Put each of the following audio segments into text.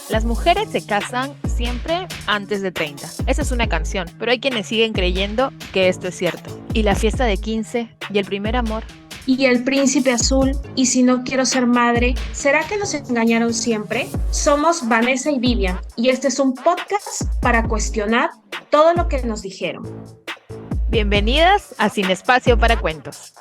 Las mujeres se casan siempre antes de 30. Esa es una canción, pero hay quienes siguen creyendo que esto es cierto. Y la fiesta de 15 y el primer amor. Y el príncipe azul, y si no quiero ser madre, ¿será que nos engañaron siempre? Somos Vanessa y Vivian, y este es un podcast para cuestionar todo lo que nos dijeron. Bienvenidas a Sin Espacio para Cuentos.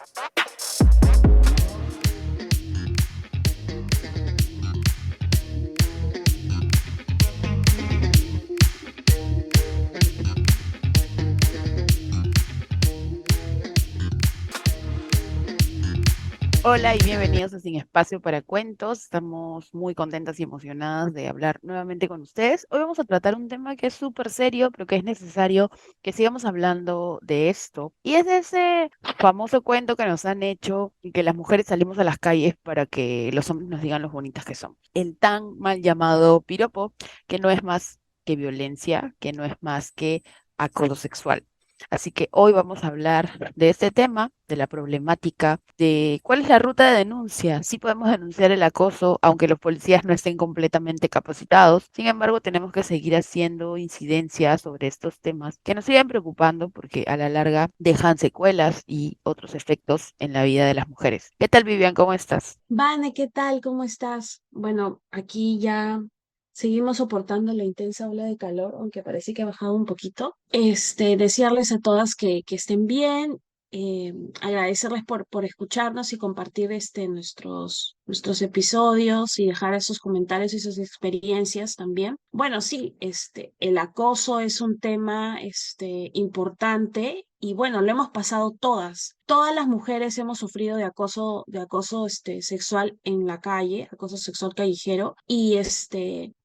Hola y bienvenidos a Sin Espacio para Cuentos. Estamos muy contentas y emocionadas de hablar nuevamente con ustedes. Hoy vamos a tratar un tema que es súper serio, pero que es necesario que sigamos hablando de esto. Y es ese famoso cuento que nos han hecho y que las mujeres salimos a las calles para que los hombres nos digan lo bonitas que son. El tan mal llamado piropo, que no es más que violencia, que no es más que acoso sexual. Así que hoy vamos a hablar de este tema, de la problemática, de cuál es la ruta de denuncia. Sí podemos denunciar el acoso, aunque los policías no estén completamente capacitados. Sin embargo, tenemos que seguir haciendo incidencias sobre estos temas que nos siguen preocupando porque a la larga dejan secuelas y otros efectos en la vida de las mujeres. ¿Qué tal, Vivian? ¿Cómo estás? Vane, ¿qué tal? ¿Cómo estás? Bueno, aquí ya seguimos soportando la intensa ola de calor, aunque parece que ha bajado un poquito. Desearles a todas que estén bien, eh, agradecerles por escucharnos y compartir nuestros episodios y dejar esos comentarios y sus experiencias también. Bueno, sí, el acoso es un tema, importante. Y bueno, lo hemos pasado todas. Todas las mujeres hemos sufrido de acoso, sexual en la calle, acoso sexual callejero, y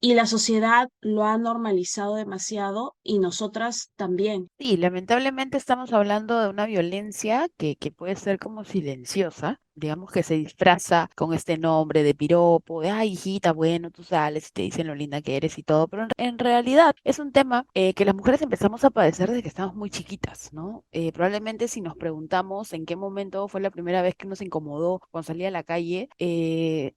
la sociedad lo ha normalizado demasiado y nosotras también. Sí, lamentablemente estamos hablando de una violencia que puede ser como silenciosa, digamos que se disfraza con este nombre de piropo, de, ay, hijita, bueno, tú sales y te dicen lo linda que eres y todo, pero en realidad es un tema que las mujeres empezamos a padecer desde que estamos muy chiquitas, ¿no? Probablemente si nos preguntamos en qué momento fue la primera vez que nos incomodó cuando salía a la calle,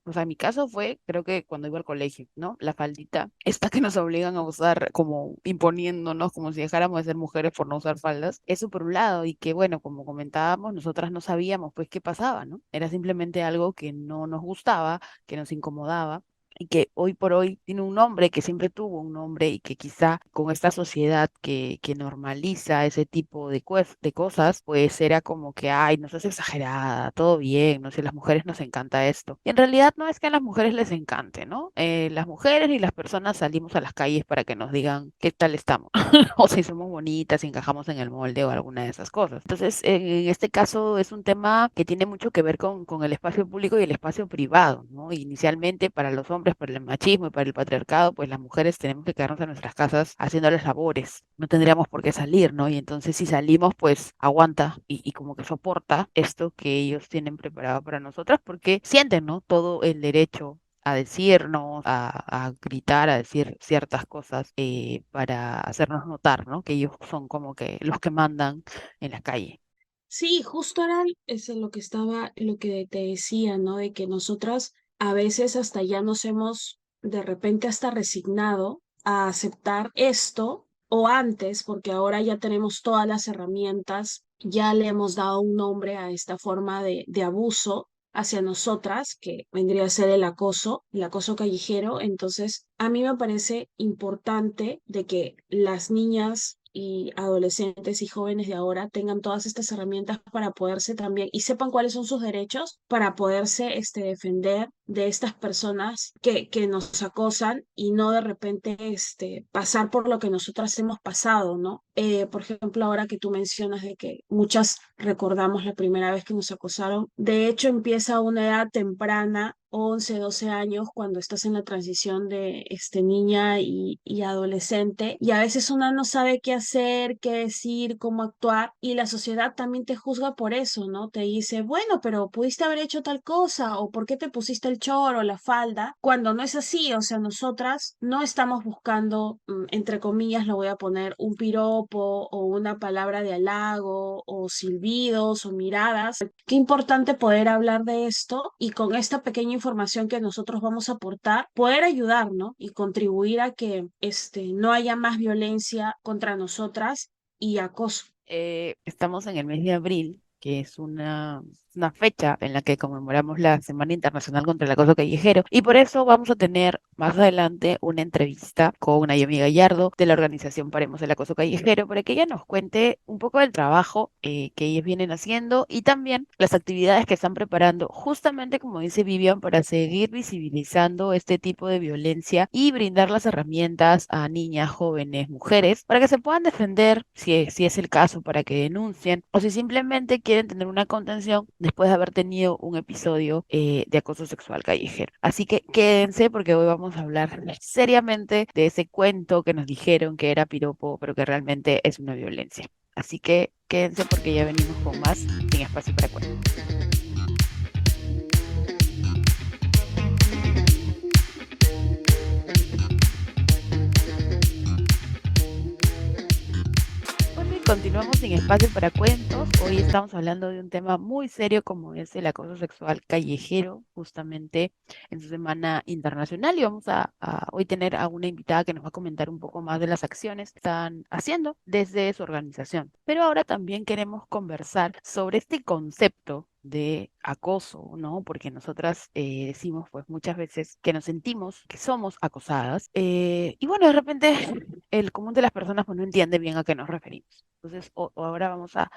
o sea, en mi caso fue, creo que cuando iba al colegio, ¿no? La faldita, esta que nos obligan a usar como imponiéndonos, como si dejáramos de ser mujeres por no usar faldas, eso por un lado, y que bueno, como comentábamos, nosotras no sabíamos pues qué pasaba, ¿no? Era simplemente algo que no nos gustaba, que nos incomodaba y que hoy por hoy tiene un nombre, que siempre tuvo un nombre y que quizá con esta sociedad que normaliza ese tipo de cosas, pues era como que, ay, no seas exagerada, todo bien, no sé, las mujeres nos encanta esto. Y en realidad no es que a las mujeres les encante, ¿no? Las mujeres y las personas salimos a las calles para que nos digan qué tal estamos, o si somos bonitas, si encajamos en el molde o alguna de esas cosas. Entonces, en este caso es un tema que tiene mucho que ver con el espacio público y el espacio privado, ¿no? Inicialmente para los hombres, para el machismo y para el patriarcado, pues las mujeres tenemos que quedarnos en nuestras casas haciendo las labores. No tendríamos por qué salir, ¿no? Y entonces si salimos, pues aguanta y como que soporta esto que ellos tienen preparado para nosotras porque sienten, ¿no? Todo el derecho a decirnos, a gritar, a decir ciertas cosas para hacernos notar, ¿no? Que ellos son como que los que mandan en la calle. Sí, justo era es lo que te decía, ¿no? De que nosotras a veces hasta ya nos hemos de repente hasta resignado a aceptar esto o antes, porque ahora ya tenemos todas las herramientas, ya le hemos dado un nombre a esta forma de abuso hacia nosotras, que vendría a ser el acoso callejero. Entonces, a mí me parece importante de que las niñas y adolescentes y jóvenes de ahora tengan todas estas herramientas para poderse también y sepan cuáles son sus derechos para poderse defender de estas personas que nos acosan y no de repente pasar por lo que nosotras hemos pasado, ¿no? Por ejemplo, ahora que tú mencionas de que muchas recordamos la primera vez que nos acosaron, de hecho empieza a una edad temprana, 11 12 años, cuando estás en la transición de niña y adolescente, y a veces una no sabe qué hacer, qué decir, cómo actuar, y la sociedad también te juzga por eso, ¿no? Te dice, bueno, pero pudiste haber hecho tal cosa, o por qué te pusiste el choro o la falda, cuando no es así. O sea, nosotras no estamos buscando, entre comillas, lo voy a poner, un piropo o una palabra de halago o silbidos o miradas. Qué importante poder hablar de esto y con esta pequeña información que nosotros vamos a aportar, poder ayudar, ¿no? Y contribuir a que no haya más violencia contra nosotras y acoso. Estamos en el mes de abril, que es una fecha en la que conmemoramos la Semana Internacional contra el Acoso Callejero, y por eso vamos a tener más adelante una entrevista con Naomi Gallardo de la organización Paremos el Acoso Callejero para que ella nos cuente un poco del trabajo que ellos vienen haciendo y también las actividades que están preparando, justamente como dice Vivian, para seguir visibilizando este tipo de violencia y brindar las herramientas a niñas, jóvenes, mujeres, para que se puedan defender si es el caso, para que denuncien o si simplemente quieren tener una contención después de haber tenido un episodio de acoso sexual callejero. Así que quédense porque hoy vamos a hablar seriamente de ese cuento que nos dijeron que era piropo, pero que realmente es una violencia. Así que quédense porque ya venimos con más Sin Espacio para Cuentos. Bueno, y continuamos sin espacio para cuentos. Hoy estamos hablando de un tema muy serio como es el acoso sexual callejero, justamente en su Semana Internacional. Y vamos a hoy tener a una invitada que nos va a comentar un poco más de las acciones que están haciendo desde su organización. Pero ahora también queremos conversar sobre este concepto de acoso, ¿no? Porque nosotras decimos pues muchas veces que nos sentimos que somos acosadas y bueno, de repente el común de las personas pues no entiende bien a qué nos referimos. Entonces, ahora vamos a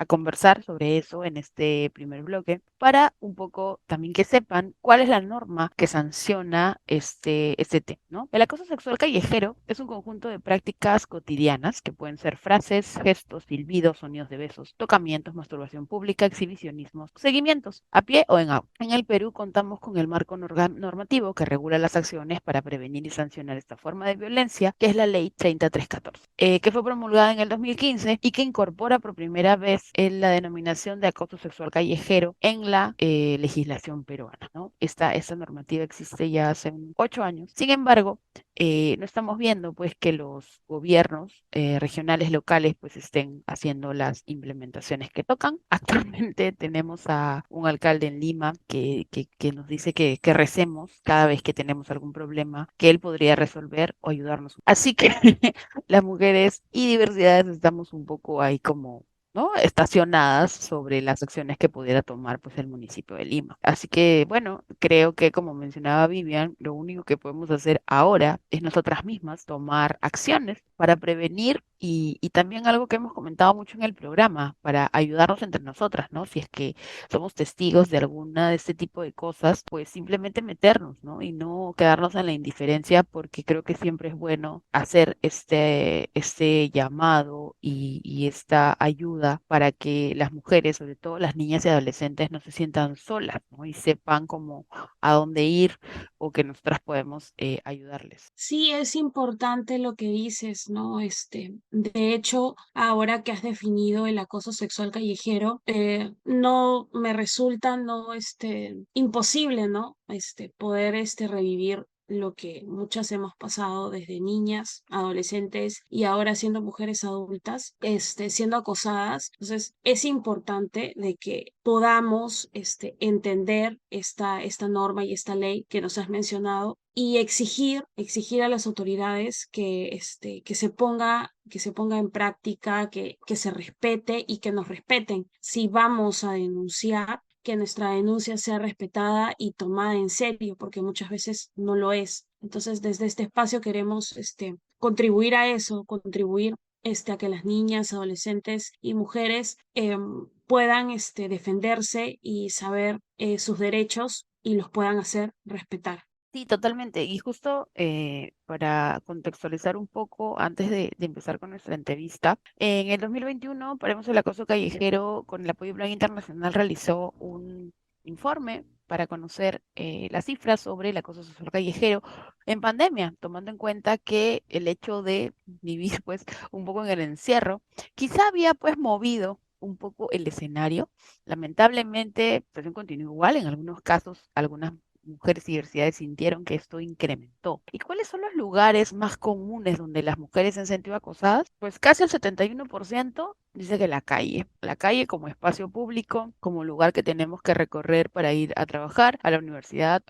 conversar sobre eso en este primer bloque para un poco también que sepan cuál es la norma que sanciona este tema, ¿no? El acoso sexual callejero es un conjunto de prácticas cotidianas que pueden ser frases, gestos, silbidos, sonidos de besos, tocamientos, masturbación pública, exhibicionismos, seguimientos, a pie o en agua. En el Perú contamos con el marco normativo que regula las acciones para prevenir y sancionar esta forma de violencia, que es la Ley 30314, que fue promulgada en el 2015 y que incorpora por primera vez en la denominación de acoso sexual callejero en la legislación peruana, ¿no? Esta normativa existe ya hace 8 años. Sin embargo, no estamos viendo pues que los gobiernos regionales, locales, pues estén haciendo las implementaciones que tocan. Actualmente tenemos a un alcalde en Lima que nos dice que recemos cada vez que tenemos algún problema que él podría resolver o ayudarnos. Así que las mujeres y diversidades estamos un poco ahí como, ¿no? Estacionadas sobre las acciones que pudiera tomar pues el municipio de Lima. Así que bueno, creo que como mencionaba Vivian, lo único que podemos hacer ahora es nosotras mismas tomar acciones para prevenir y también algo que hemos comentado mucho en el programa, para ayudarnos entre nosotras, ¿no? Si es que somos testigos de alguna de este tipo de cosas, pues simplemente meternos, ¿no? Y no quedarnos en la indiferencia, porque creo que siempre es bueno hacer este llamado y esta ayuda para que las mujeres, sobre todo las niñas y adolescentes, no se sientan solas, ¿no? Y sepan cómo a dónde ir o que nosotras podemos ayudarles. Sí, es importante lo que dices, ¿no? De hecho, ahora que has definido el acoso sexual callejero, no me resulta, no, imposible, ¿no? Poder, revivir lo que muchas hemos pasado desde niñas, adolescentes y ahora siendo mujeres adultas, siendo acosadas. Entonces, es importante de que podamos, entender esta norma y esta ley que nos has mencionado y exigir a las autoridades que se ponga en práctica, que se respete y que nos respeten. Si vamos a denunciar, que nuestra denuncia sea respetada y tomada en serio, porque muchas veces no lo es. Entonces, desde este espacio queremos contribuir a eso, contribuir a que las niñas, adolescentes y mujeres puedan defenderse y saber sus derechos y los puedan hacer respetar. Sí, totalmente. Y justo para contextualizar un poco, antes de empezar con nuestra entrevista, en el 2021, Paremos el Acoso Callejero, con el apoyo de Plan Internacional, realizó un informe para conocer las cifras sobre el acoso sexual callejero en pandemia, tomando en cuenta que el hecho de vivir pues un poco en el encierro, quizá había pues movido un poco el escenario. Lamentablemente, la situación continúa igual, en algunos casos, algunas mujeres y diversidades sintieron que esto incrementó. ¿Y cuáles son los lugares más comunes donde las mujeres se han sentido acosadas? Pues casi el 71% dice que la calle como espacio público, como lugar que tenemos que recorrer para ir a trabajar, a la universidad,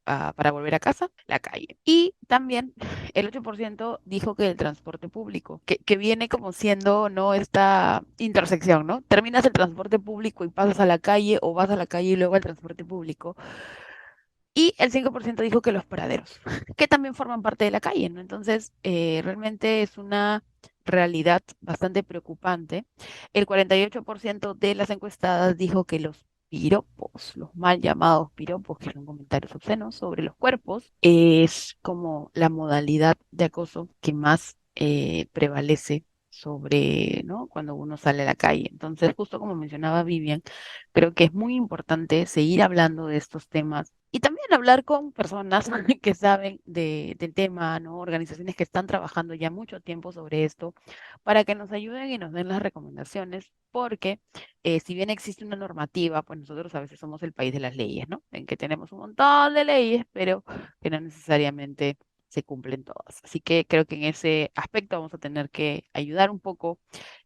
para volver a casa, la calle. Y también el 8% dijo que el transporte público, que viene como siendo, ¿no? Esta intersección, ¿no? Terminas el transporte público y pasas a la calle o vas a la calle y luego al transporte público. Y el 5% dijo que los paraderos, que también forman parte de la calle, ¿no? Entonces, realmente es una realidad bastante preocupante. El 48% de las encuestadas dijo que los piropos, los mal llamados piropos, que son comentarios obscenos sobre los cuerpos, es como la modalidad de acoso que más prevalece sobre, ¿no? Cuando uno sale a la calle. Entonces, justo como mencionaba Vivian, creo que es muy importante seguir hablando de estos temas y también hablar con personas que saben del tema, ¿no? Organizaciones que están trabajando ya mucho tiempo sobre esto, para que nos ayuden y nos den las recomendaciones, porque si bien existe una normativa, pues nosotros a veces somos el país de las leyes, ¿no? En que tenemos un montón de leyes, pero que no necesariamente se cumplen todas. Así que creo que en ese aspecto vamos a tener que ayudar un poco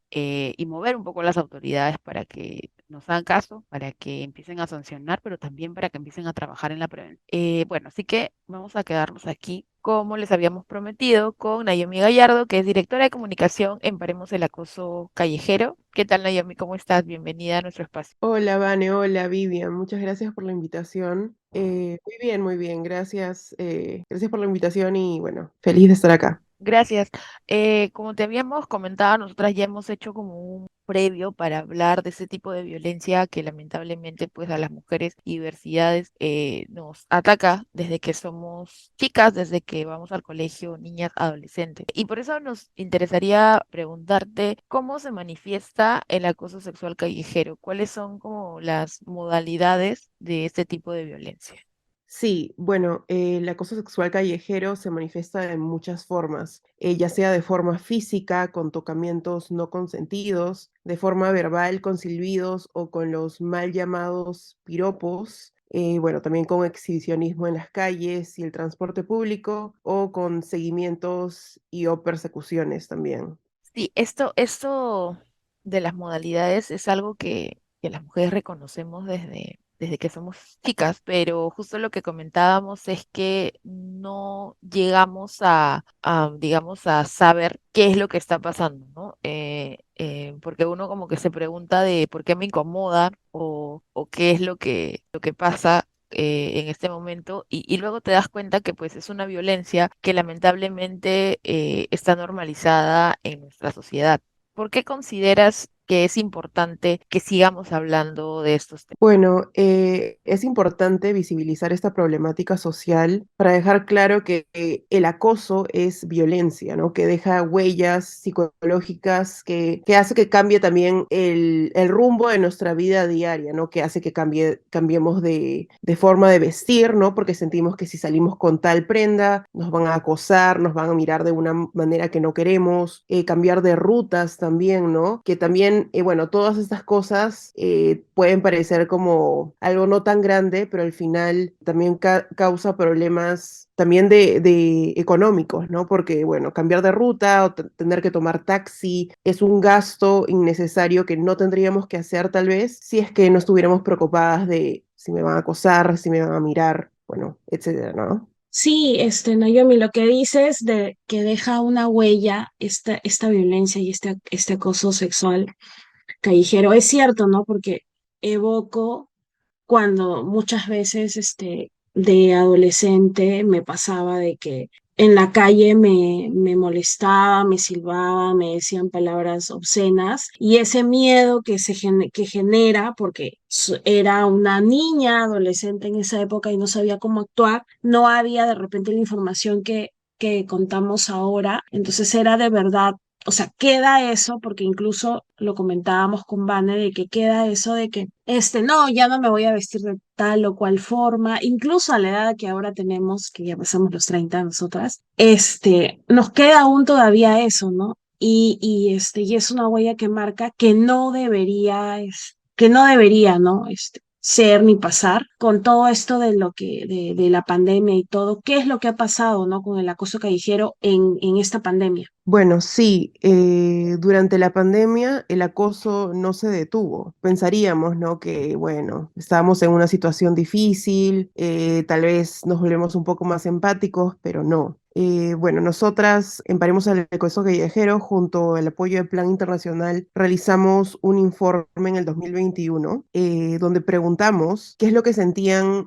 y mover un poco las autoridades para que nos hagan caso, para que empiecen a sancionar, pero también para que empiecen a trabajar en la prevención. Bueno, así que vamos a quedarnos aquí, como les habíamos prometido, con Naomi Gallardo, que es directora de comunicación en Paremos el Acoso Callejero. ¿Qué tal, Naomi? ¿Cómo estás? Bienvenida a nuestro espacio. Hola, Vane, hola, Vivian, muchas gracias por la invitación. Muy bien, gracias, gracias por la invitación y bueno, feliz de estar acá. Gracias. Como te habíamos comentado, nosotras ya hemos hecho como un previo para hablar de ese tipo de violencia que lamentablemente pues a las mujeres y diversidades nos ataca desde que somos chicas, desde que vamos al colegio, niñas, adolescentes. Y por eso nos interesaría preguntarte cómo se manifiesta el acoso sexual callejero, cuáles son como las modalidades de este tipo de violencia. Sí, bueno, el acoso sexual callejero se manifiesta en muchas formas, ya sea de forma física, con tocamientos no consentidos, de forma verbal, con silbidos o con los mal llamados piropos, bueno, también con exhibicionismo en las calles y el transporte público o con seguimientos y o persecuciones también. Sí, esto de las modalidades es algo que las mujeres reconocemos desde que somos chicas, pero justo lo que comentábamos es que no llegamos digamos, a saber qué es lo que está pasando, ¿no? Porque uno como que se pregunta de por qué me incomoda o qué es lo que pasa en este momento y luego te das cuenta que pues es una violencia que lamentablemente está normalizada en nuestra sociedad. ¿Por qué consideras que es importante que sigamos hablando de estos temas? Bueno, es importante visibilizar esta problemática social para dejar claro que el acoso es violencia, ¿no? Que deja huellas psicológicas, que hace que cambie también el rumbo de nuestra vida diaria, ¿no? Que hace que cambiemos de forma de vestir, ¿no? Porque sentimos que si salimos con tal prenda, nos van a acosar, nos van a mirar de una manera que no queremos, cambiar de rutas también, ¿no? Que también, bueno, todas estas cosas pueden parecer como algo no tan grande, pero al final también causa problemas también de económicos, ¿no? Porque, bueno, cambiar de ruta o tener que tomar taxi es un gasto innecesario que no tendríamos que hacer tal vez si es que no estuviéramos preocupadas de si me van a acosar, si me van a mirar, bueno, etcétera, ¿no? Sí, Naomi, lo que dices de que deja una huella esta violencia y este acoso sexual callejero, es cierto, ¿no? Porque evoco cuando muchas veces de adolescente me pasaba de que en la calle me molestaba, me silbaba, me decían palabras obscenas y ese miedo que genera, porque era una niña adolescente en esa época y no sabía cómo actuar, no había de repente la información que contamos ahora, entonces era de verdad, o sea, queda eso, porque incluso lo comentábamos con Vane, de que queda eso de que, no, ya no me voy a vestir de tal o cual forma, incluso a la edad que ahora tenemos, que ya pasamos los 30 nosotras, nos queda aún todavía eso, ¿no? Y es una huella que marca que no debería, ¿no? ser ni pasar con todo esto de lo de la pandemia y todo. ¿Qué es lo que ha pasado, ¿no? Con el acoso callejero en esta pandemia? Bueno, sí, durante la pandemia el acoso no se detuvo. Pensaríamos, ¿no? Que, bueno, estábamos en una situación difícil, tal vez nos volvemos un poco más empáticos, pero no. Bueno, nosotras en Paremos al Acoso Callejero, junto al apoyo del Plan Internacional, realizamos un informe en el 2021 donde preguntamos qué es lo que sentían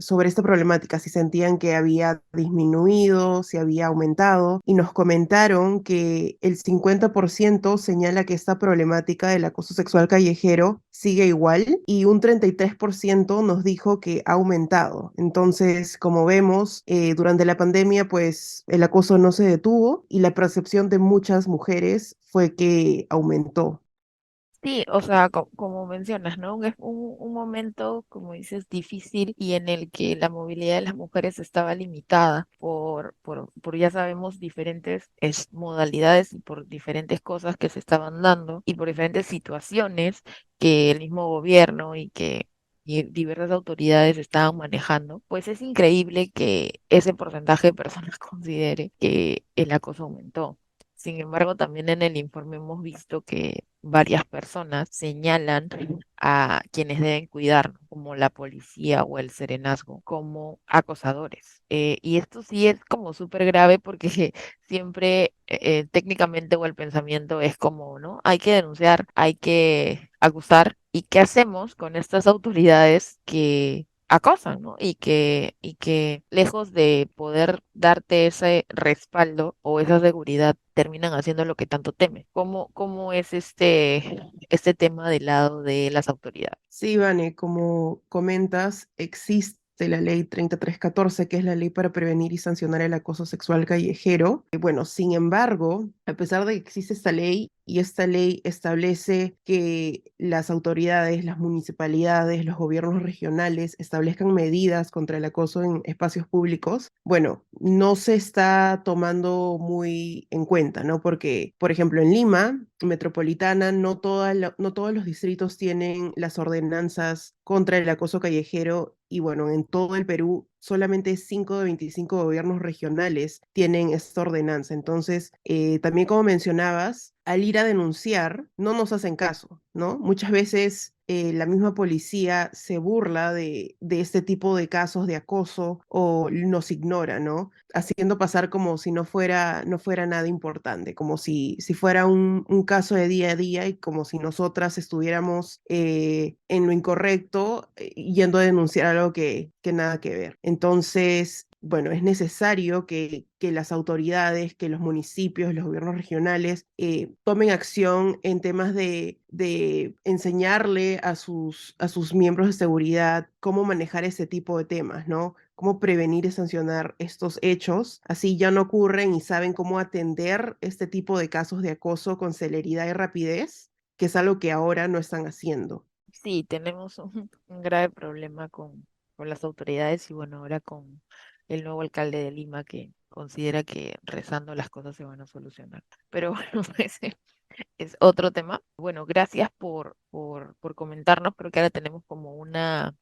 sobre esta problemática, si sentían que había disminuido, si había aumentado, y nos comentaron que el 50% señala que esta problemática del acoso sexual callejero sigue igual y un 33% nos dijo que ha aumentado. Entonces, como vemos, durante la pandemia, pues el acoso no se detuvo y la percepción de muchas mujeres fue que aumentó. Sí, o sea, como mencionas, ¿no? Es un momento, como dices, difícil y en el que la movilidad de las mujeres estaba limitada por ya sabemos, diferentes modalidades y por diferentes cosas que se estaban dando y por diferentes situaciones que el mismo gobierno y diversas autoridades estaban manejando, pues es increíble que ese porcentaje de personas considere que el acoso aumentó. Sin embargo, también en el informe hemos visto que varias personas señalan a quienes deben cuidar, como la policía o el serenazgo, como acosadores. Y esto sí es como súper grave porque siempre técnicamente o el pensamiento es como, ¿no? Hay que denunciar, hay que acusar. ¿Y qué hacemos con estas autoridades que acosan, ¿no? Y que lejos de poder darte ese respaldo o esa seguridad, terminan haciendo lo que tanto temen? ¿Cómo es este tema del lado de las autoridades? Sí, Vane, como comentas, existe la ley 3314, que es la ley para prevenir y sancionar el acoso sexual callejero. Y bueno, sin embargo, a pesar de que existe esta ley y esta ley establece que las autoridades, las municipalidades, los gobiernos regionales establezcan medidas contra el acoso en espacios públicos, bueno, no se está tomando muy en cuenta, ¿no? Porque, por ejemplo, en Lima metropolitana, no todos los distritos tienen las ordenanzas contra el acoso callejero y bueno, en todo el Perú solamente 5 de 25 gobiernos regionales tienen esta ordenanza. Entonces, también como mencionabas, al ir a denunciar, no nos hacen caso, ¿no? Muchas veces la misma policía se burla de este tipo de casos de acoso o nos ignora, ¿no? Haciendo pasar como si no fuera nada importante, como si fuera un caso de día a día y como si nosotras estuviéramos en lo incorrecto, yendo a denunciar algo que nada que ver. Entonces, bueno, es necesario que las autoridades, que los municipios, los gobiernos regionales tomen acción en temas de enseñarle a sus miembros de seguridad cómo manejar ese tipo de temas, ¿no? Cómo prevenir y sancionar estos hechos. Así ya no ocurren y saben cómo atender este tipo de casos de acoso con celeridad y rapidez, que es algo que ahora no están haciendo. Sí, tenemos un grave problema con las autoridades y bueno, ahora con el nuevo alcalde de Lima que considera que rezando las cosas se van a solucionar. Pero bueno, ese es otro tema. Bueno, gracias por comentarnos. Creo que ahora tenemos como unos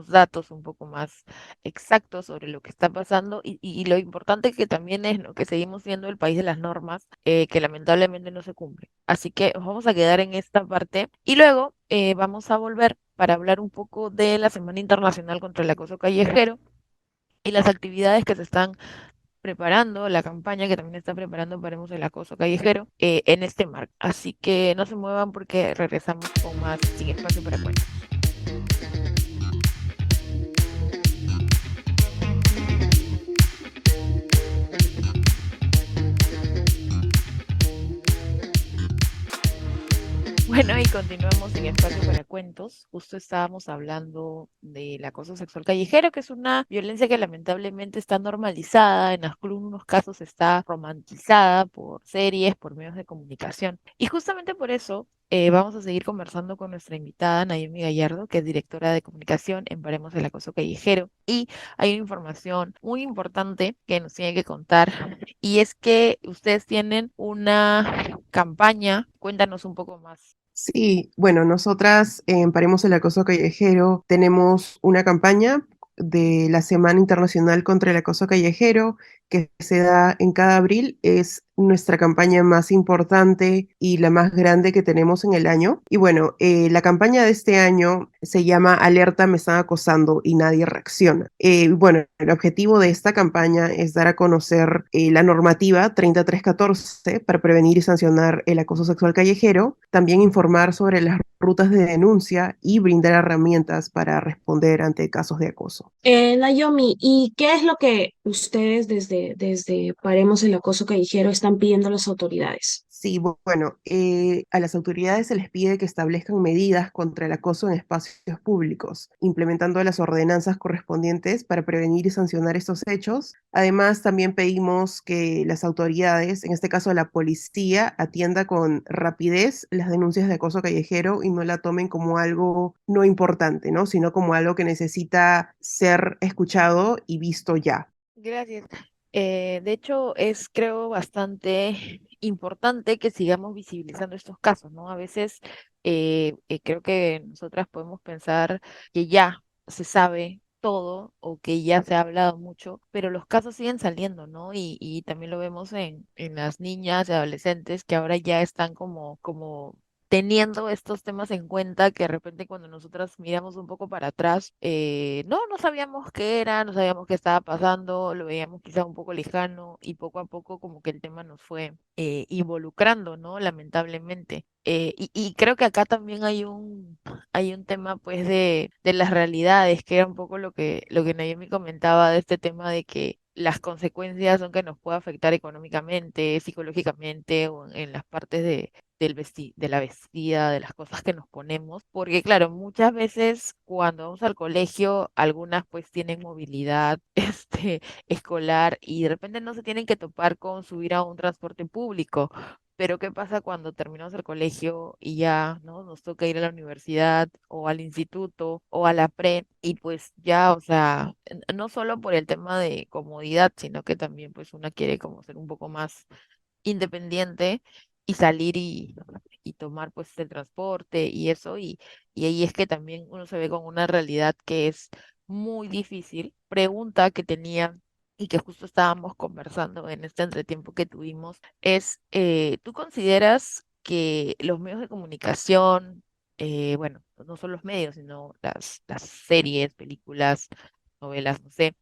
datos un poco más exactos sobre lo que está pasando y lo importante que también es, ¿no? Que seguimos siendo el país de las normas, que lamentablemente no se cumplen. Así que nos vamos a quedar en esta parte y luego vamos a volver para hablar un poco de la Semana Internacional contra el Acoso Callejero y las actividades que se están preparando, la campaña que también está preparando Paremos el Acoso Callejero en este marco. Así que no se muevan porque regresamos con más Sin Espacio para Cuentos. Bueno, y continuamos en Espacio para Cuentos. Justo estábamos hablando del acoso sexual callejero, que es una violencia que lamentablemente está normalizada, en algunos casos está romantizada por series, por medios de comunicación. Y justamente por eso Vamos a seguir conversando con nuestra invitada, Naomi Gallardo, que es directora de comunicación en Paremos el Acoso Callejero. Y hay una información muy importante que nos tiene que contar, y es que ustedes tienen una campaña. Cuéntanos un poco más. Sí, bueno, nosotras en Paremos el Acoso Callejero tenemos una campaña de la Semana Internacional contra el Acoso Callejero que se da en cada abril. Es nuestra campaña más importante y la más grande que tenemos en el año. Y bueno, la campaña de este año se llama Alerta, me están acosando y nadie reacciona. Bueno, el objetivo de esta campaña es dar a conocer la normativa 3314 para prevenir y sancionar el acoso sexual callejero, también informar sobre las rutas de denuncia y brindar herramientas para responder ante casos de acoso. Naomi, ¿y qué es lo que ustedes desde Paremos el Acoso Callejero están pidiendo a las autoridades? Sí, bueno, a las autoridades se les pide que establezcan medidas contra el acoso en espacios públicos, implementando las ordenanzas correspondientes para prevenir y sancionar estos hechos. Además, también pedimos que las autoridades, en este caso la policía, atienda con rapidez las denuncias de acoso callejero y no la tomen como algo no importante, ¿no? Sino como algo que necesita ser escuchado y visto ya. Gracias. De hecho, es creo bastante importante que sigamos visibilizando estos casos, ¿no? A veces creo que nosotras podemos pensar que ya se sabe todo o que ya se ha hablado mucho, pero los casos siguen saliendo, ¿no? Y también lo vemos en las niñas y adolescentes que ahora ya están como teniendo estos temas en cuenta, que de repente cuando nosotras miramos un poco para atrás, no sabíamos qué era, no sabíamos qué estaba pasando, lo veíamos quizá un poco lejano, y poco a poco como que el tema nos fue involucrando, ¿no? Lamentablemente. Y creo que acá también hay un tema pues de las realidades, que era un poco lo que Naomi comentaba de este tema de que las consecuencias son que nos puede afectar económicamente, psicológicamente o en las partes de la vestida, de las cosas que nos ponemos, porque claro, muchas veces cuando vamos al colegio, algunas pues tienen movilidad escolar, y de repente no se tienen que topar con subir a un transporte público. Pero ¿qué pasa cuando terminamos el colegio y ya, ¿no? Nos toca ir a la universidad o al instituto o a la pre, y pues ya, o sea, no solo por el tema de comodidad, sino que también pues una quiere como ser un poco más independiente y salir y tomar pues el transporte y eso, y ahí es que también uno se ve con una realidad que es muy difícil. Pregunta que tenía y que justo estábamos conversando en este entretiempo que tuvimos es, ¿tú consideras que los medios de comunicación, bueno, no son los medios, sino las series, películas, novelas, no sé,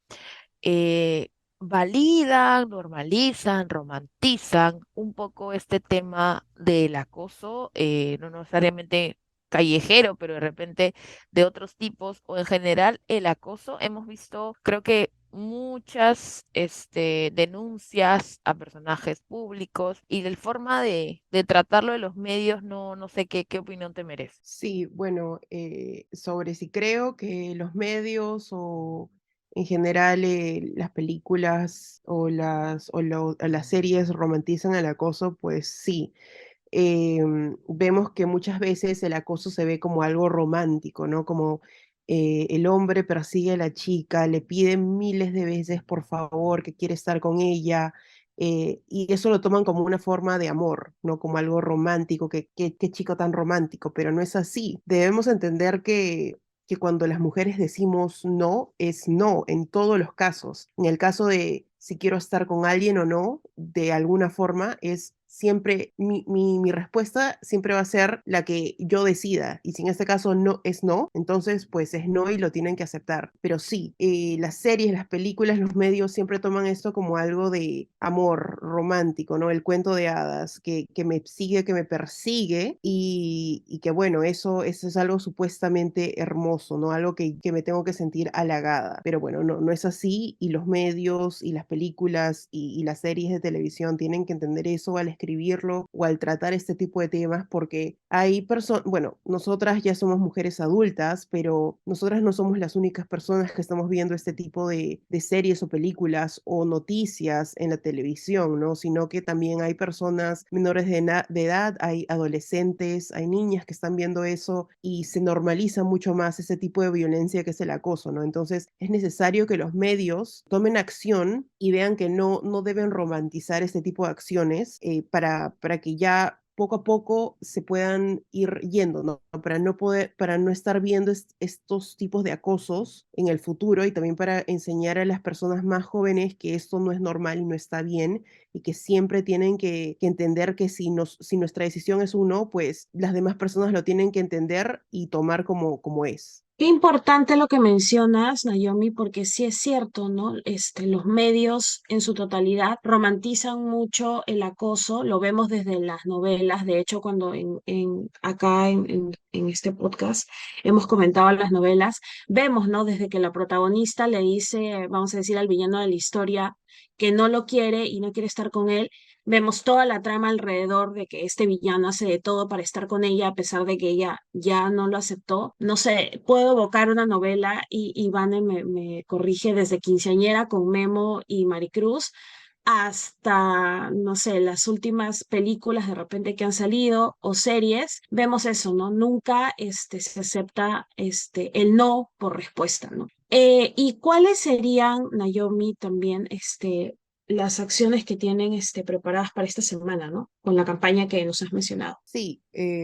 eh, validan, normalizan, romantizan un poco este tema del acoso, no necesariamente callejero, pero de repente de otros tipos, o en general el acoso? Hemos visto, creo que muchas denuncias a personajes públicos, y la forma de tratarlo de los medios, no sé qué opinión te merece. Sí, bueno, sobre si creo que los medios o en general las películas o las series romantizan el acoso, pues sí. Vemos que muchas veces el acoso se ve como algo romántico, ¿no? Como el hombre persigue a la chica, le pide miles de veces por favor que quiere estar con ella, y eso lo toman como una forma de amor, ¿no? Como algo romántico, qué chico tan romántico, pero no es así. Debemos entender que cuando las mujeres decimos no, es no en todos los casos. En el caso de si quiero estar con alguien o no, de alguna forma es siempre, mi respuesta siempre va a ser la que yo decida. Y si en este caso no es no, entonces pues es no y lo tienen que aceptar. Pero sí, las series, las películas, los medios siempre toman esto como algo de amor romántico, ¿no? El cuento de hadas que me sigue, que me persigue y que bueno, eso es algo supuestamente hermoso, ¿no? Algo que me tengo que sentir halagada. Pero bueno, no es así, y los medios y las películas y las series de televisión tienen que entender eso al escribirlo o al tratar este tipo de temas, porque hay personas, bueno, nosotras ya somos mujeres adultas, pero nosotras no somos las únicas personas que estamos viendo este tipo de series o películas o noticias en la televisión, ¿no? Sino que también hay personas menores de edad, hay adolescentes, hay niñas que están viendo eso y se normaliza mucho más ese tipo de violencia que es el acoso, ¿no? Entonces es necesario que los medios tomen acción y vean que no deben romantizar este tipo de acciones para que ya poco a poco se puedan ir yendo, ¿no? Para no estar viendo estos tipos de acosos en el futuro y también para enseñar a las personas más jóvenes que esto no es normal y no está bien y que siempre tienen que entender que si nuestra decisión es un no, pues las demás personas lo tienen que entender y tomar como es. Qué importante lo que mencionas, Naomi, porque sí es cierto, ¿no? Los medios en su totalidad romantizan mucho el acoso, lo vemos desde las novelas, de hecho, cuando acá en este podcast hemos comentado las novelas, vemos, ¿no? Desde que la protagonista le dice, vamos a decir, al villano de la historia que no lo quiere y no quiere estar con él. Vemos toda la trama alrededor de que este villano hace de todo para estar con ella a pesar de que ella ya no lo aceptó. No sé, puedo evocar una novela y Vane me corrige desde Quinceañera con Memo y Maricruz hasta, no sé, las últimas películas de repente que han salido o series, vemos eso, ¿no? Nunca se acepta el no por respuesta, ¿no? ¿Y cuáles serían, Naomi, también las acciones que tienen preparadas para esta semana, ¿no? Con la campaña que nos has mencionado. Sí,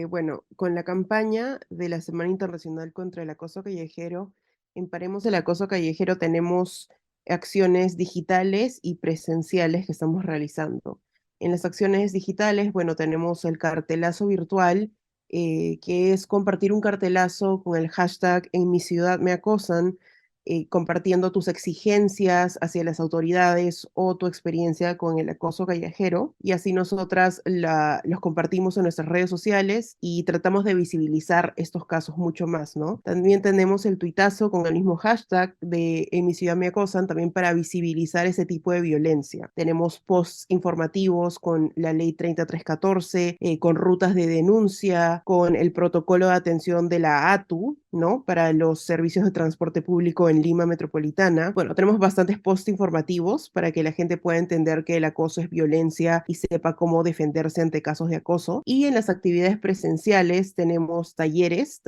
bueno, con la campaña de la Semana Internacional contra el Acoso Callejero, en Paremos el Acoso Callejero tenemos acciones digitales y presenciales que estamos realizando. En las acciones digitales, bueno, tenemos el cartelazo virtual, que es compartir un cartelazo con el hashtag En mi ciudad me acosan, compartiendo tus exigencias hacia las autoridades o tu experiencia con el acoso callejero. Y así nosotras los compartimos en nuestras redes sociales y tratamos de visibilizar estos casos mucho más, ¿no? También tenemos el tuitazo con el mismo hashtag de En mi ciudad me acosan, también para visibilizar ese tipo de violencia. Tenemos posts informativos con la ley 3314, con rutas de denuncia, con el protocolo de atención de la ATU, ¿no? Para los servicios de transporte público en Lima Metropolitana. Bueno, tenemos bastantes posts informativos para que la gente pueda entender que el acoso es violencia y sepa cómo defenderse ante casos de acoso. Y en las actividades presenciales tenemos talleres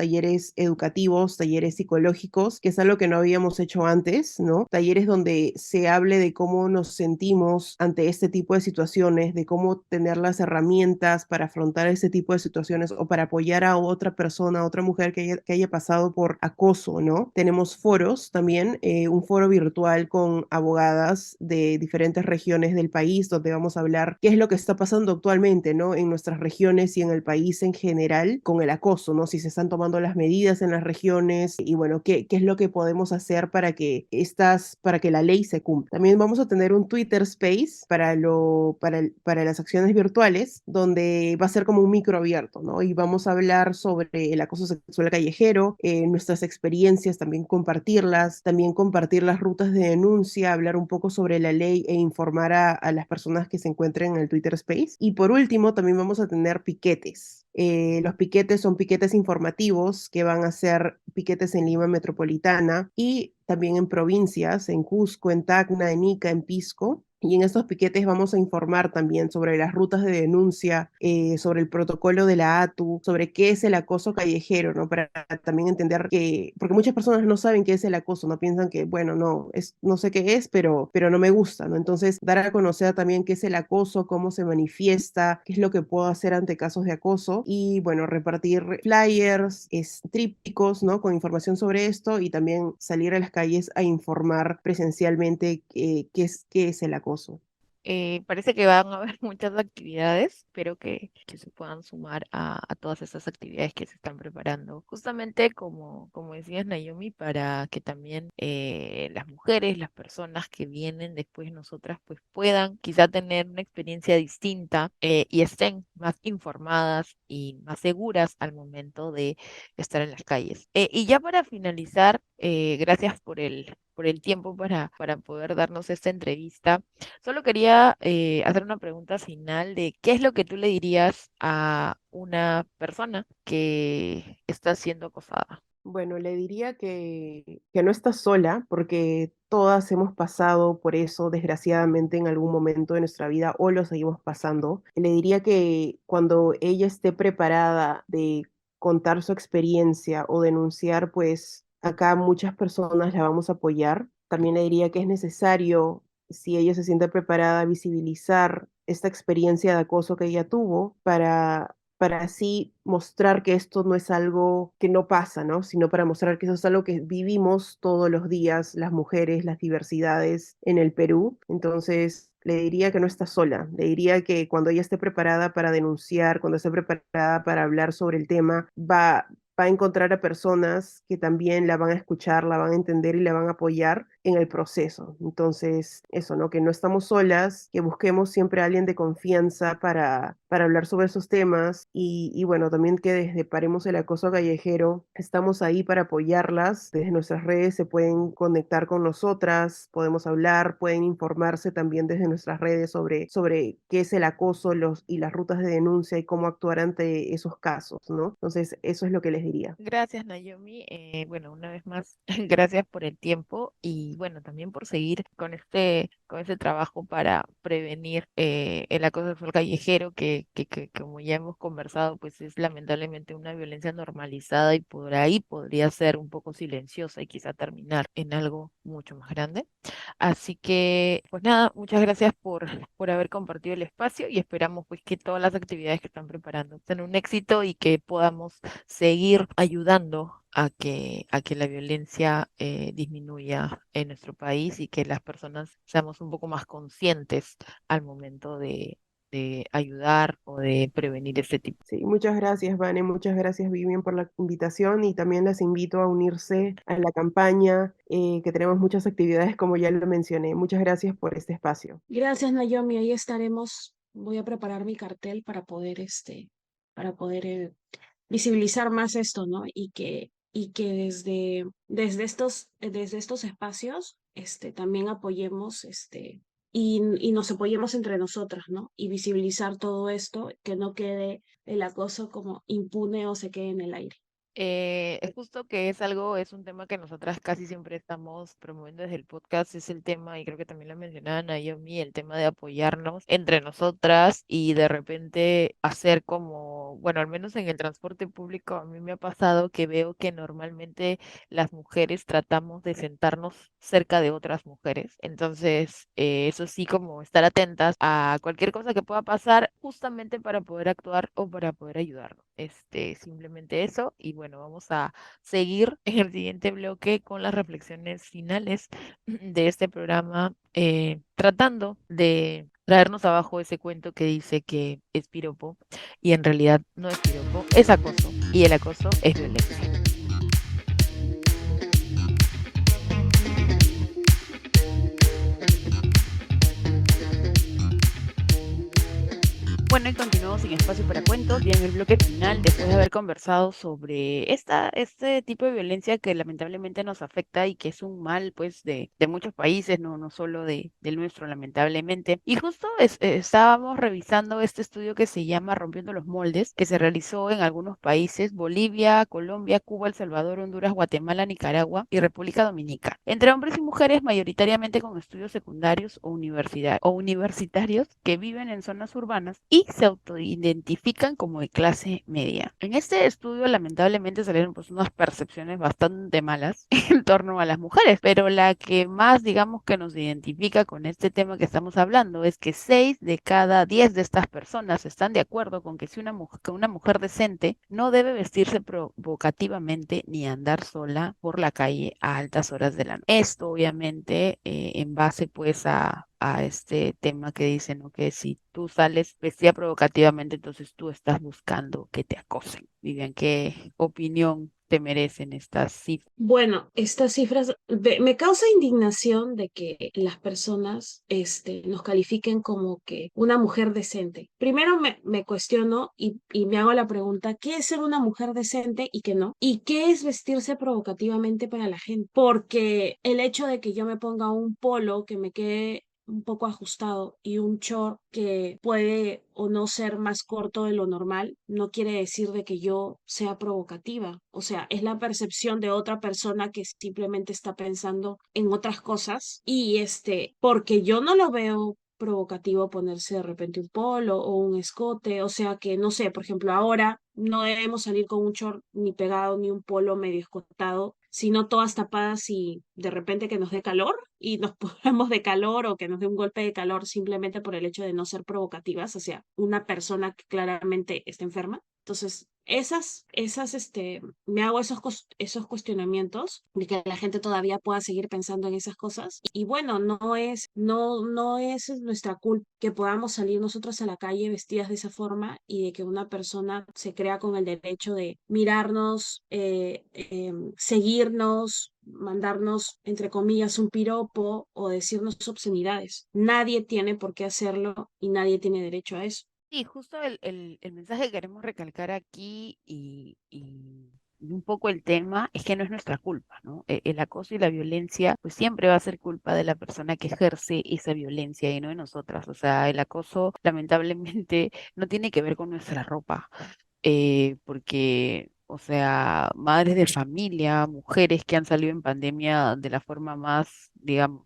educativos, talleres psicológicos, que es algo que no habíamos hecho antes, ¿no? Talleres donde se hable de cómo nos sentimos ante este tipo de situaciones, de cómo tener las herramientas para afrontar este tipo de situaciones o para apoyar a otra persona, a otra mujer que haya pasado por acoso, ¿no? Tenemos foros también, un foro virtual con abogadas de diferentes regiones del país, donde vamos a hablar qué es lo que está pasando actualmente, ¿no? En nuestras regiones y en el país en general con el acoso, ¿no? Si se están tomando las medidas en las regiones y bueno, qué es lo que podemos hacer para que la ley se cumpla. También vamos a tener un Twitter Space para las acciones virtuales, donde va a ser como un micro abierto, ¿no? Y vamos a hablar sobre el acoso sexual callejero, nuestras experiencias, también compartir las rutas de denuncia, hablar un poco sobre la ley e informar a las personas que se encuentren en el Twitter Space. Y por último, también vamos a tener piquetes. Los piquetes son piquetes informativos que van a ser piquetes en Lima Metropolitana y también en provincias, en Cusco, en Tacna, en Ica, en Pisco. Y en estos piquetes vamos a informar también sobre las rutas de denuncia, sobre el protocolo de la ATU, sobre qué es el acoso callejero, ¿no? Para también entender que, porque muchas personas no saben qué es el acoso, no piensan que, bueno, no sé qué es, pero no me gusta, ¿no? Entonces, dar a conocer también qué es el acoso, cómo se manifiesta, qué es lo que puedo hacer ante casos de acoso y, bueno, repartir flyers, trípticos, ¿no? Con información sobre esto y también salir a las calles a informar presencialmente qué es el acoso. Parece que van a haber muchas actividades, espero que se puedan sumar a todas estas actividades que se están preparando, justamente como decías Naomi, para que también las mujeres, las personas que vienen después de nosotras, pues puedan quizá tener una experiencia distinta y estén más informadas y más seguras al momento de estar en las calles. Y ya para finalizar, Gracias por el tiempo para poder darnos esta entrevista. Solo quería hacer una pregunta final de qué es lo que tú le dirías a una persona que está siendo acosada. Bueno, le diría que no está sola, porque todas hemos pasado por eso, desgraciadamente, en algún momento de nuestra vida, o lo seguimos pasando. Le diría que cuando ella esté preparada de contar su experiencia o denunciar, pues acá muchas personas la vamos a apoyar. También le diría que es necesario, si ella se siente preparada, visibilizar esta experiencia de acoso que ella tuvo para así mostrar que esto no es algo que no pasa, ¿no? Sino para mostrar que eso es algo que vivimos todos los días, las mujeres, las diversidades en el Perú. Entonces, le diría que no está sola, le diría que cuando ella esté preparada para denunciar, cuando esté preparada para hablar sobre el tema, va a encontrar a personas que también la van a escuchar, la van a entender y la van a apoyar en el proceso. Entonces, eso, ¿no? Que no estamos solas, que busquemos siempre a alguien de confianza para hablar sobre esos temas y bueno, también que desde Paremos el Acoso Callejero estamos ahí para apoyarlas. Desde nuestras redes se pueden conectar con nosotras, podemos hablar, pueden informarse también desde nuestras redes sobre qué es el acoso y las rutas de denuncia y cómo actuar ante esos casos, ¿no? Entonces, eso es lo que les diría. Gracias, Naomi. Bueno, una vez más, gracias por el tiempo y bueno, también por seguir con este trabajo para prevenir el acoso sexual callejero, que como ya hemos conversado, pues es lamentablemente una violencia normalizada y por ahí podría ser un poco silenciosa y quizá terminar en algo mucho más grande. Así que, pues nada, muchas gracias por haber compartido el espacio y esperamos pues que todas las actividades que están preparando sean un éxito y que podamos seguir ayudando a que la violencia disminuya en nuestro país y que las personas seamos un poco más conscientes al momento de ayudar o de prevenir este tipo. Sí, muchas gracias, Vane, muchas gracias, Vivian, por la invitación y también las invito a unirse a la campaña, que tenemos muchas actividades, como ya lo mencioné. Muchas gracias por este espacio. Gracias, Naomi. Ahí estaremos. Voy a preparar mi cartel para poder visibilizar más esto, ¿no? Y que desde estos espacios, también apoyemos, y nos apoyemos entre nosotras, ¿no? Y visibilizar todo esto, que no quede el acoso como impune o se quede en el aire. Es justo que es un tema que nosotras casi siempre estamos promoviendo desde el podcast, es el tema, y creo que también lo mencionaba Naomi, el tema de apoyarnos entre nosotras y de repente hacer como, bueno, al menos en el transporte público a mí me ha pasado que veo que normalmente las mujeres tratamos de sentarnos cerca de otras mujeres, entonces eso sí, como estar atentas a cualquier cosa que pueda pasar justamente para poder actuar o para poder ayudarnos. Simplemente eso. Y bueno, vamos a seguir en el siguiente bloque con las reflexiones finales de este programa, tratando de traernos abajo ese cuento que dice que es piropo y en realidad no es piropo, es acoso y el acoso es violencia. Bueno, y continuamos en Espacio para Cuentos, y en el bloque final, después de haber conversado sobre este tipo de violencia que lamentablemente nos afecta y que es un mal, pues, de muchos países, no solo del nuestro, lamentablemente. Y justo estábamos revisando este estudio que se llama Rompiendo los Moldes, que se realizó en algunos países: Bolivia, Colombia, Cuba, El Salvador, Honduras, Guatemala, Nicaragua y República Dominicana, entre hombres y mujeres mayoritariamente con estudios secundarios o universitarios que viven en zonas urbanas y se autoidentifican como de clase media. En este estudio, lamentablemente, salieron pues unas percepciones bastante malas en torno a las mujeres, pero la que más, digamos, que nos identifica con este tema que estamos hablando es que 6 de cada 10 de estas personas están de acuerdo con que si una mujer decente no debe vestirse provocativamente ni andar sola por la calle a altas horas de la noche. Esto, obviamente, en base pues a este tema que dicen, ¿no? Que si tú sales vestida provocativamente, entonces tú estás buscando que te acosen. Vivian, ¿qué opinión te merecen estas cifras? Bueno, estas cifras me causa indignación de que las personas nos califiquen como que una mujer decente. Primero me cuestiono y me hago la pregunta, ¿qué es ser una mujer decente y qué no? ¿Y qué es vestirse provocativamente para la gente? Porque el hecho de que yo me ponga un polo que me quede un poco ajustado y un short que puede o no ser más corto de lo normal, no quiere decir de que yo sea provocativa. O sea, es la percepción de otra persona que simplemente está pensando en otras cosas y porque yo no lo veo provocativo ponerse de repente un polo o un escote, o sea que no sé, por ejemplo, ahora no debemos salir con un short ni pegado ni un polo medio escotado, sino todas tapadas y de repente que nos dé calor y nos pongamos de calor o que nos dé un golpe de calor simplemente por el hecho de no ser provocativas hacia una persona que claramente está enferma. Entonces, me hago esos cuestionamientos de que la gente todavía pueda seguir pensando en esas cosas. Y bueno, no es nuestra culpa que podamos salir nosotros a la calle vestidas de esa forma y de que una persona se crea con el derecho de mirarnos, seguirnos, mandarnos, entre comillas, un piropo o decirnos obscenidades. Nadie tiene por qué hacerlo y nadie tiene derecho a eso. Sí, justo el mensaje que queremos recalcar aquí y un poco el tema es que no es nuestra culpa, ¿no? El acoso y la violencia pues siempre va a ser culpa de la persona que ejerce esa violencia y no de nosotras. O sea, el acoso lamentablemente no tiene que ver con nuestra ropa, porque, o sea, madres de familia, mujeres que han salido en pandemia de la forma más, digamos,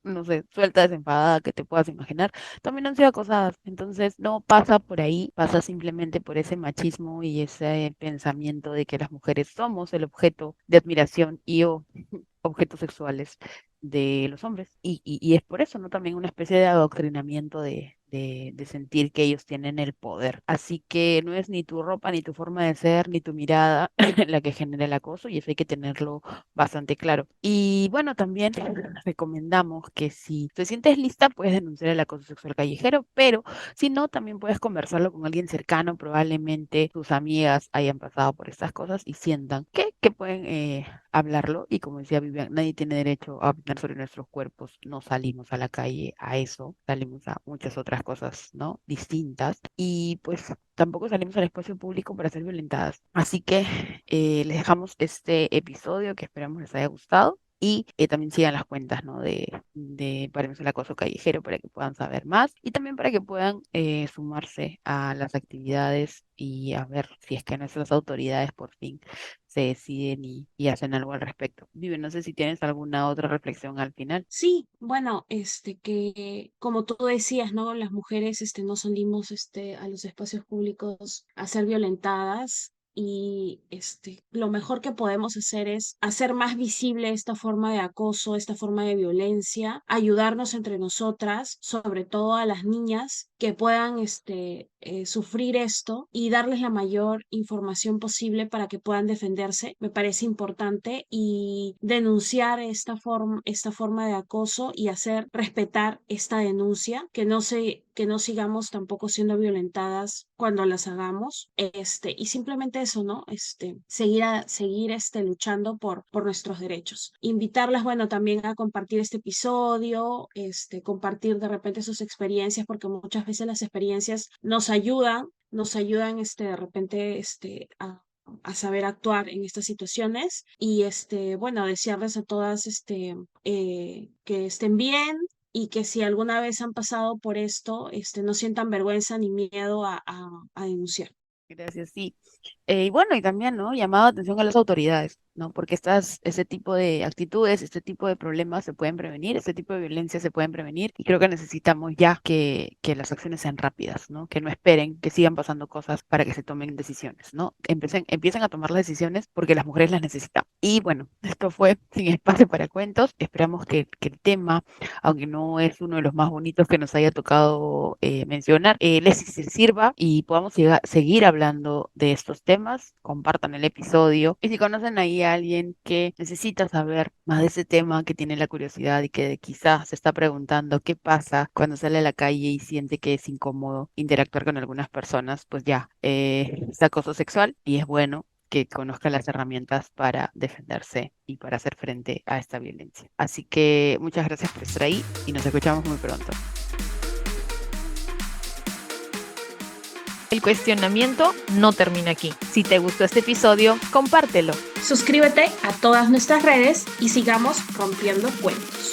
no sé, suelta, desenfadada que te puedas imaginar, también han sido acosadas. Entonces, no pasa por ahí, pasa simplemente por ese machismo y ese pensamiento de que las mujeres somos el objeto de admiración y o objetos sexuales de los hombres. Y es por eso, ¿no? También una especie de adoctrinamiento de sentir que ellos tienen el poder. Así que no es ni tu ropa, ni tu forma de ser, ni tu mirada la que genera el acoso, y eso hay que tenerlo bastante claro. Y bueno, también recomendamos que si te sientes lista, puedes denunciar el acoso sexual callejero, pero si no, también puedes conversarlo con alguien cercano, probablemente tus amigas hayan pasado por estas cosas y sientan que pueden hablarlo. Y como decía Vivian, nadie tiene derecho a opinar sobre nuestros cuerpos. No salimos a la calle a eso, salimos a muchas otras cosas, ¿no? Distintas. Y pues tampoco salimos al espacio público para ser violentadas. Así que les dejamos este episodio que esperamos les haya gustado. Y también sigan las cuentas, ¿no? De Paremos el Acoso Callejero para que puedan saber más y también para que puedan sumarse a las actividades y a ver si es que nuestras autoridades por fin se deciden y hacen algo al respecto. Vive, no sé si tienes alguna otra reflexión al final. Sí, bueno, que como tú decías, ¿no? Las mujeres, no salimos, a los espacios públicos a ser violentadas y, lo mejor que podemos hacer es hacer más visible esta forma de acoso, esta forma de violencia, ayudarnos entre nosotras, sobre todo a las niñas que puedan, sufrir esto y darles la mayor información posible para que puedan defenderse. Me parece importante y denunciar esta forma de acoso y hacer respetar esta denuncia, que no sigamos tampoco siendo violentadas cuando las hagamos, y simplemente eso, ¿no? Seguir luchando por nuestros derechos. Invitarlas, bueno, también a compartir este episodio, compartir de repente sus experiencias, porque muchas veces las experiencias nos ayudan, de repente, a saber actuar en estas situaciones y bueno, desearles a todas que estén bien y que si alguna vez han pasado por esto, no sientan vergüenza ni miedo a denunciar. Gracias, sí. Y bueno, y también, ¿no? Llamado a atención a las autoridades, ¿no? Porque este tipo de actitudes, este tipo de problemas se pueden prevenir, este tipo de violencia se pueden prevenir, y creo que necesitamos ya que las acciones sean rápidas, ¿no? Que no esperen que sigan pasando cosas para que se tomen decisiones, ¿no? Empiecen a tomar las decisiones porque las mujeres las necesitan. Y bueno, esto fue Sin Espacio para Cuentos. Esperamos que el tema, aunque no es uno de los más bonitos que nos haya tocado mencionar, les sirva y podamos seguir hablando de estos temas. Compartan el episodio y si conocen ahí a alguien que necesita saber más de ese tema, que tiene la curiosidad y que quizás se está preguntando qué pasa cuando sale a la calle y siente que es incómodo interactuar con algunas personas, pues ya, es acoso sexual y es bueno que conozca las herramientas para defenderse y para hacer frente a esta violencia. Así que muchas gracias por estar ahí y nos escuchamos muy pronto. El cuestionamiento no termina aquí. Si te gustó este episodio, compártelo. Suscríbete a todas nuestras redes y sigamos rompiendo cuentos.